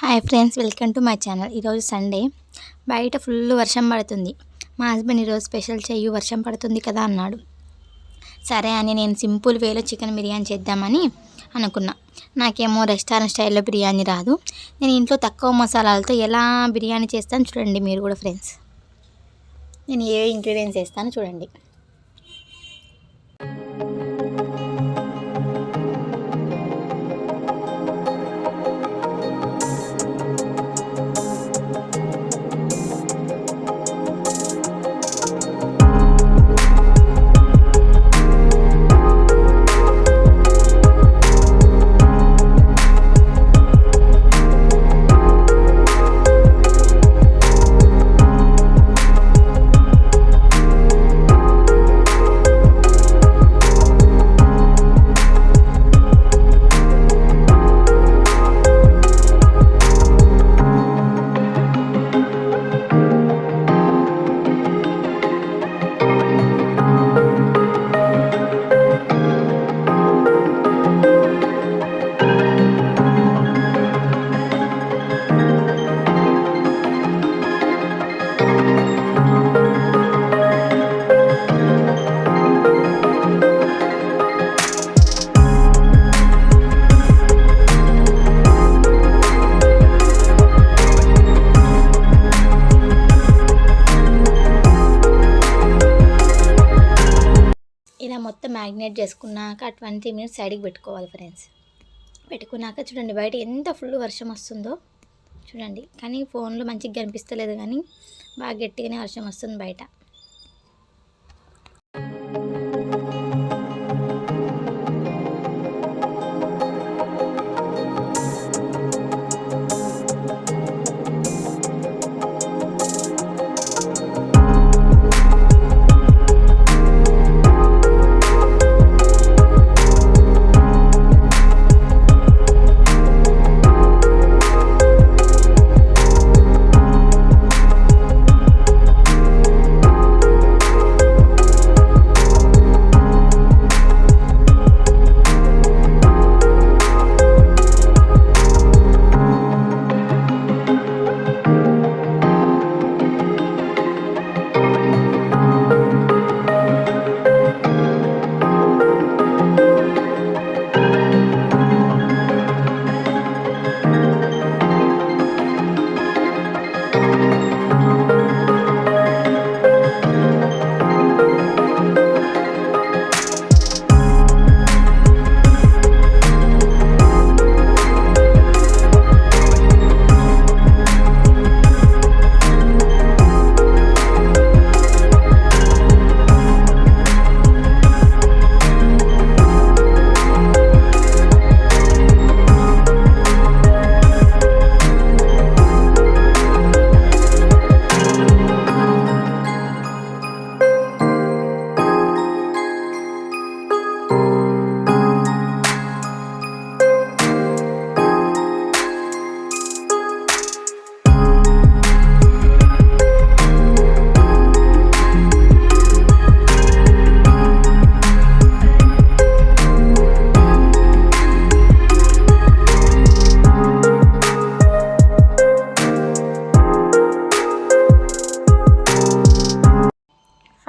Hi friends, welcome to my channel. ఈరోజు Sunday, బయట full వర్షం పడుతుంది. మా హస్బెండ్ ఈరోజు స్పెషల్ చెయ్యి, వర్షం పడుతుంది కదా అన్నాడు. సరే అని నేను సింపుల్ వేలో చికెన్ బిర్యానీ చేద్దామని అనుకున్నా. నాకేమో రెస్టారెంట్ స్టైల్లో బిర్యానీ రాదు. నేను ఇంట్లో తక్కువ మసాలాలతో ఎలా బిర్యానీ చేస్తాను చూడండి మీరు కూడా ఫ్రెండ్స్. నేను ఏ ఇంగ్రీడియంట్స్ వేస్తాను చూడండి. ఇలా మొత్తం మ్యాగ్నేట్ చేసుకున్నాక 20 మినిట్స్ సైడ్కి పెట్టుకోవాలి ఫ్రెండ్స్. పెట్టుకున్నాక చూడండి బయట ఎంత ఫుల్ వర్షం వస్తుందో చూడండి. కానీ ఫోన్లో మంచిగా కనిపిస్తలేదు, కానీ బాగా గట్టిగానే వర్షం వస్తుంది బయట.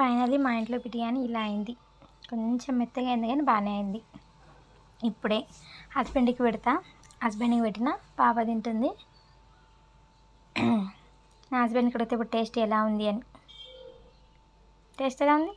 ఫైనల్లీ మా ఇంట్లో బిర్యానీ ఇలా అయింది. కొంచెం మెత్తగా అయింది కానీ బాగానే అయింది. ఇప్పుడే హస్బెండ్కి పెడతా. హస్బెండ్కి పెట్టిన పాప తింటుంది. నా హస్బెండ్కి అడిగితే ఇప్పుడు టేస్ట్ ఎలా ఉంది అని. టేస్ట్ ఎలా ఉంది?